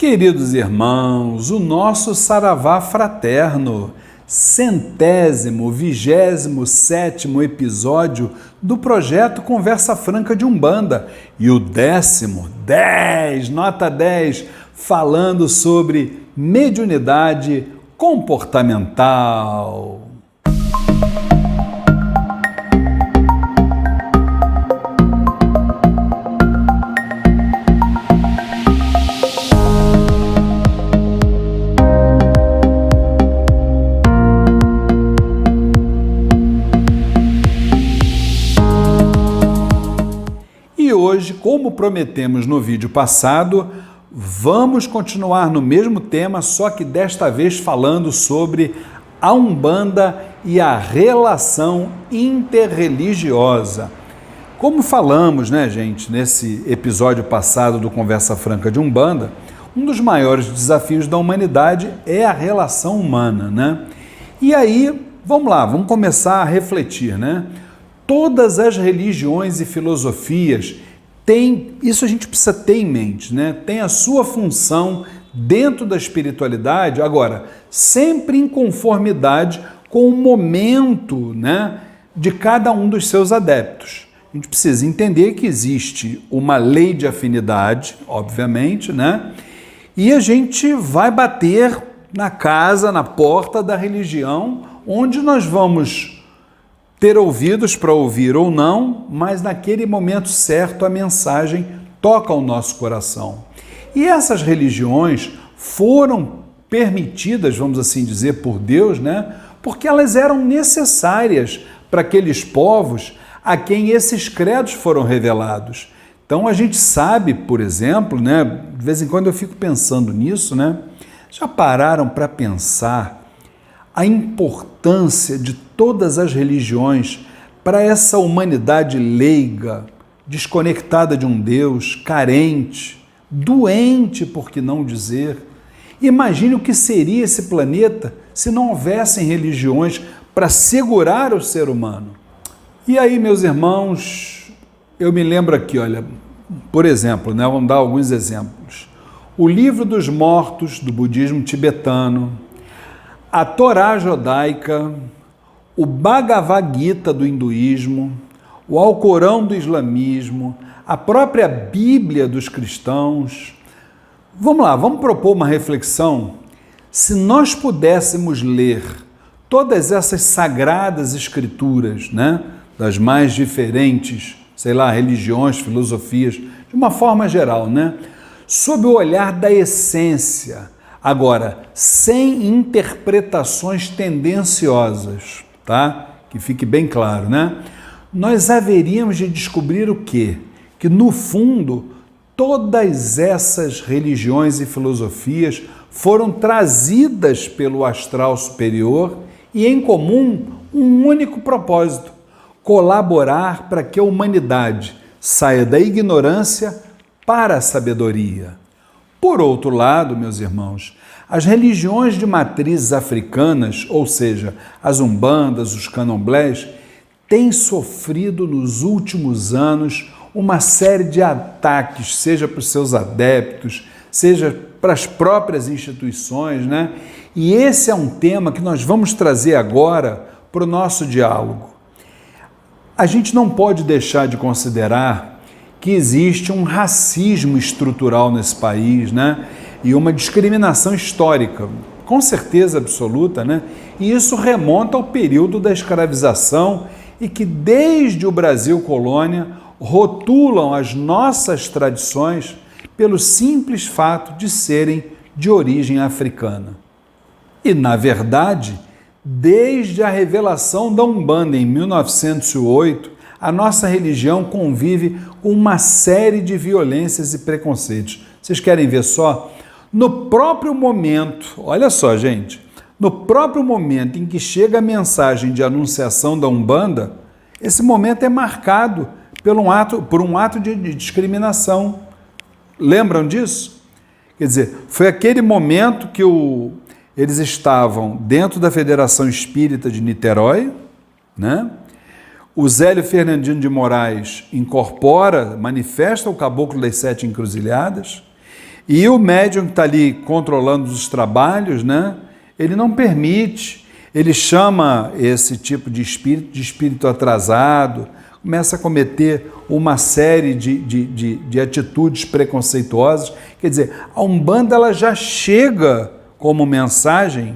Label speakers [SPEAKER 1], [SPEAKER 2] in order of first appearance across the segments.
[SPEAKER 1] Queridos irmãos, o nosso Saravá Fraterno, 127º episódio do projeto Conversa Franca de Umbanda e o 10, nota 10, falando sobre mediunidade comportamental. E hoje, como prometemos no vídeo passado, vamos continuar no mesmo tema, só que desta vez falando sobre a Umbanda e a relação interreligiosa. Como falamos, gente, nesse episódio passado do Conversa Franca de Umbanda, um dos maiores desafios da humanidade é a relação humana, E aí, vamos lá, vamos começar a refletir, Todas as religiões e filosofias têm, isso a gente precisa ter em mente, Tem a sua função dentro da espiritualidade, agora, sempre em conformidade com o momento, de cada um dos seus adeptos. A gente precisa entender que existe uma lei de afinidade, obviamente, E a gente vai bater na casa, na porta da religião, onde nós vamos ter ouvidos para ouvir ou não, mas naquele momento certo a mensagem toca o nosso coração. E essas religiões foram permitidas, vamos assim dizer, por Deus, porque elas eram necessárias para aqueles povos a quem esses credos foram revelados. Então a gente sabe, por exemplo, de vez em quando eu fico pensando nisso, já pararam para pensar a importância de todas as religiões para essa humanidade leiga, desconectada de um Deus, carente, doente, por que não dizer? Imagine o que seria esse planeta se não houvessem religiões para segurar o ser humano. E aí, meus irmãos, eu me lembro aqui, olha, por exemplo, vamos dar alguns exemplos. O Livro dos Mortos, do budismo tibetano, a Torá judaica, o Bhagavad Gita do hinduísmo, o Alcorão do islamismo, a própria Bíblia dos cristãos. Vamos lá, vamos propor uma reflexão. Se nós pudéssemos ler todas essas sagradas escrituras, das mais diferentes, religiões, filosofias, de uma forma geral, sob o olhar da essência, agora, sem interpretações tendenciosas, Que fique bem claro, Nós haveríamos de descobrir o quê? Que, no fundo, todas essas religiões e filosofias foram trazidas pelo astral superior e, em comum, um único propósito: colaborar para que a humanidade saia da ignorância para a sabedoria. Por outro lado, meus irmãos, as religiões de matrizes africanas, ou seja, as umbandas, os candomblés, têm sofrido nos últimos anos uma série de ataques, seja para os seus adeptos, seja para as próprias instituições, E esse é um tema que nós vamos trazer agora para o nosso diálogo. A gente não pode deixar de considerar que existe um racismo estrutural nesse país, E uma discriminação histórica, com certeza absoluta, E isso remonta ao período da escravização e que desde o Brasil colônia rotulam as nossas tradições pelo simples fato de serem de origem africana. E, na verdade, desde a revelação da Umbanda em 1908, a nossa religião convive com uma série de violências e preconceitos. Vocês querem ver só? No próprio momento, olha só, gente, no próprio momento em que chega a mensagem de anunciação da Umbanda, esse momento é marcado por um ato de discriminação. Lembram disso? Quer dizer, foi aquele momento que eles estavam dentro da Federação Espírita de Niterói, O Zélio Fernandino de Moraes incorpora, manifesta o Caboclo das Sete Encruzilhadas, E o médium que está ali controlando os trabalhos, né? Ele não permite, ele chama esse tipo de espírito atrasado, começa a cometer uma série de atitudes preconceituosas. Quer dizer, a Umbanda ela já chega como mensagem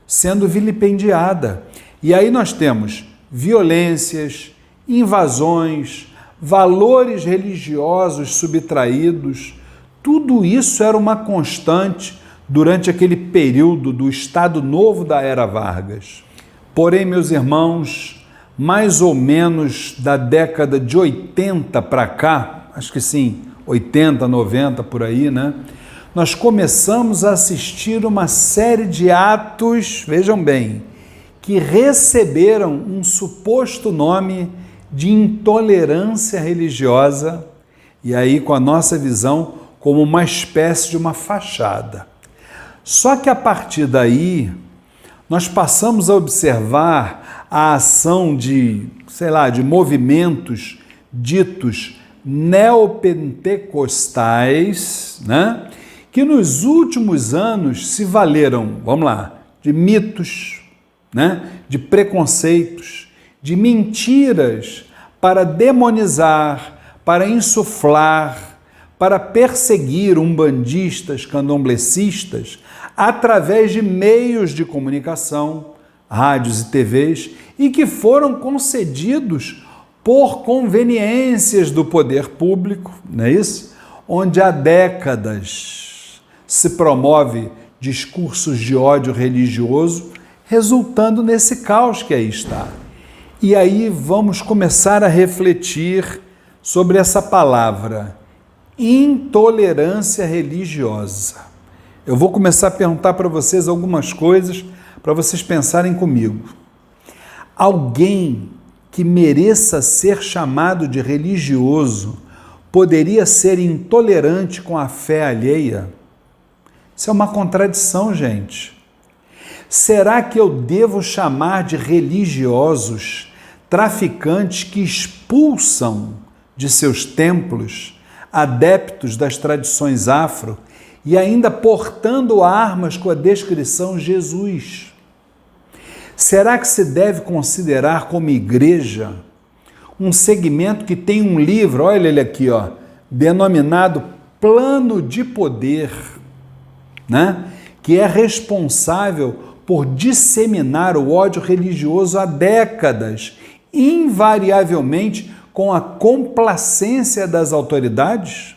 [SPEAKER 1] sendo vilipendiada. E aí nós temos violências, invasões, valores religiosos subtraídos. Tudo isso era uma constante durante aquele período do Estado Novo da Era Vargas. Porém, meus irmãos, mais ou menos da década de 80 para cá, acho que sim, 80, 90 por aí, né? Nós começamos a assistir uma série de atos, vejam bem, que receberam um suposto nome de intolerância religiosa, e aí com a nossa visão como uma espécie de uma fachada. Só que a partir daí, nós passamos a observar a ação de movimentos ditos neopentecostais, né? Que nos últimos anos se valeram, de mitos, né? De preconceitos, de mentiras para demonizar, para insuflar, para perseguir umbandistas, candomblecistas, através de meios de comunicação, rádios e TVs, e que foram concedidos por conveniências do poder público, não é isso? Onde há décadas se promove discursos de ódio religioso, resultando nesse caos que aí está. E aí vamos começar a refletir sobre essa palavra, intolerância religiosa. Eu vou começar a perguntar para vocês algumas coisas para vocês pensarem comigo. Alguém que mereça ser chamado de religioso poderia ser intolerante com a fé alheia? Isso é uma contradição, gente. Será que eu devo chamar de religiosos traficantes que expulsam de seus templos adeptos das tradições afro e ainda portando armas com a descrição Jesus? Será que se deve considerar como igreja um segmento que tem um livro, olha ele aqui, denominado Plano de Poder, né? Que é responsável por disseminar o ódio religioso há décadas, invariavelmente com a complacência das autoridades?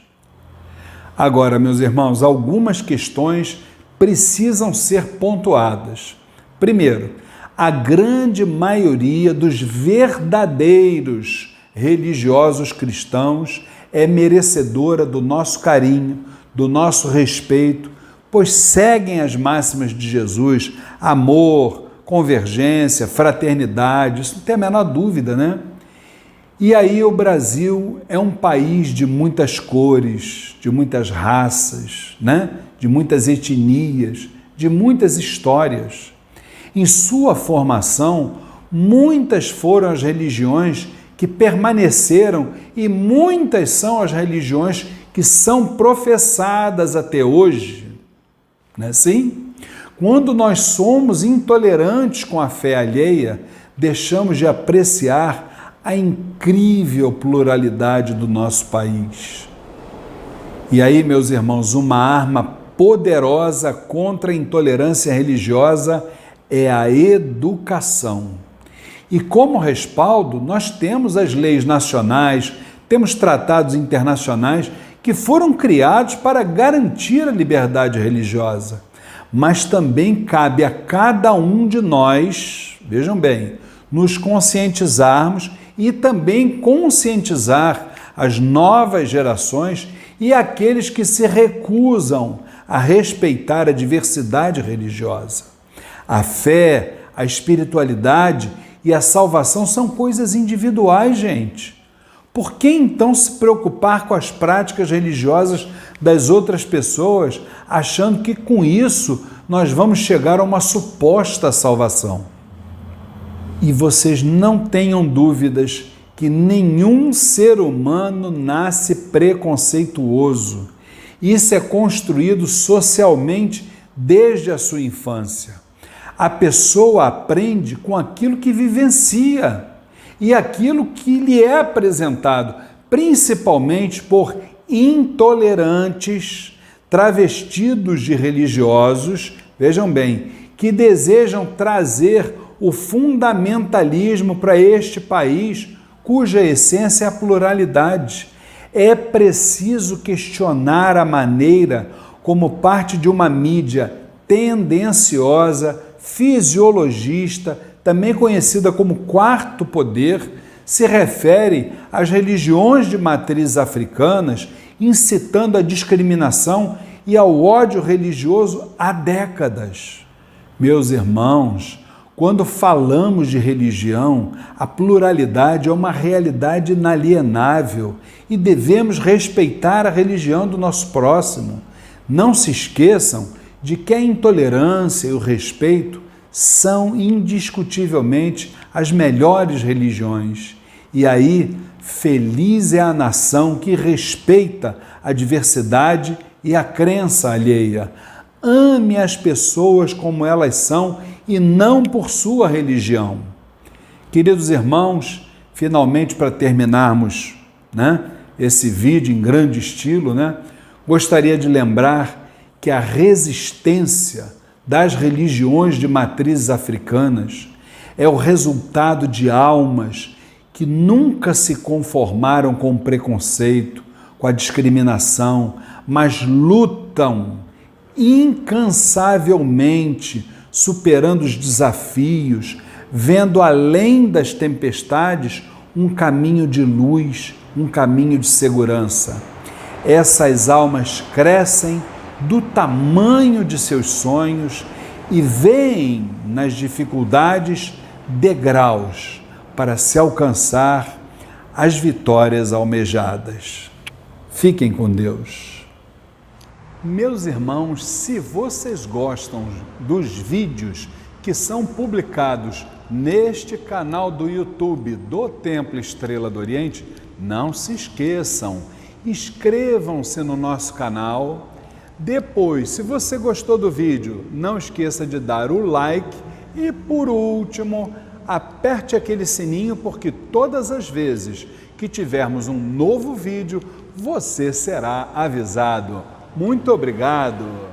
[SPEAKER 1] Agora, meus irmãos, algumas questões precisam ser pontuadas. Primeiro, a grande maioria dos verdadeiros religiosos cristãos é merecedora do nosso carinho, do nosso respeito, pois seguem as máximas de Jesus, amor, convergência, fraternidade, isso não tem a menor dúvida, né? E aí o Brasil é um país de muitas cores, de muitas raças, né? De muitas etnias, de muitas histórias. Em sua formação, muitas foram as religiões que permaneceram e muitas são as religiões que são professadas até hoje. Não é assim? Quando nós somos intolerantes com a fé alheia, deixamos de apreciar a incrível pluralidade do nosso país. E aí, meus irmãos, uma arma poderosa contra a intolerância religiosa é a educação. E como respaldo, nós temos as leis nacionais, temos tratados internacionais que foram criados para garantir a liberdade religiosa. Mas também cabe a cada um de nós, vejam bem, nos conscientizarmos e também conscientizar as novas gerações e aqueles que se recusam a respeitar a diversidade religiosa. A fé, a espiritualidade e a salvação são coisas individuais, gente. Por que então se preocupar com as práticas religiosas das outras pessoas, achando que com isso nós vamos chegar a uma suposta salvação? E vocês não tenham dúvidas que nenhum ser humano nasce preconceituoso Isso é construído socialmente desde a sua infância. A pessoa aprende com aquilo que vivencia e aquilo que lhe é apresentado, principalmente por intolerantes, travestidos de religiosos, vejam bem, que desejam trazer o fundamentalismo para este país, cuja essência é a pluralidade. É preciso questionar a maneira como parte de uma mídia tendenciosa, fisiologista, também conhecida como quarto poder, se refere às religiões de matrizes africanas, incitando a discriminação e ao ódio religioso há décadas. Meus irmãos, quando falamos de religião, a pluralidade é uma realidade inalienável e devemos respeitar a religião do nosso próximo. Não se esqueçam de que a intolerância e o respeito são indiscutivelmente as melhores religiões. E aí, feliz é a nação que respeita a diversidade e a crença alheia. Ame as pessoas como elas são e não por sua religião. Queridos irmãos, finalmente para terminarmos, esse vídeo em grande estilo, gostaria de lembrar que a resistência das religiões de matrizes africanas é o resultado de almas que nunca se conformaram com o preconceito, com a discriminação, mas lutam incansavelmente, superando os desafios, vendo além das tempestades um caminho de luz, um caminho de segurança. Essas almas crescem do tamanho de seus sonhos e veem nas dificuldades degraus para se alcançar as vitórias almejadas. Fiquem com Deus. Meus irmãos, se vocês gostam dos vídeos que são publicados neste canal do YouTube do Templo Estrela do Oriente, não se esqueçam, inscrevam-se no nosso canal. Depois, se você gostou do vídeo, não esqueça de dar o like e, por último, aperte aquele sininho, porque todas as vezes que tivermos um novo vídeo, você será avisado. Muito obrigado!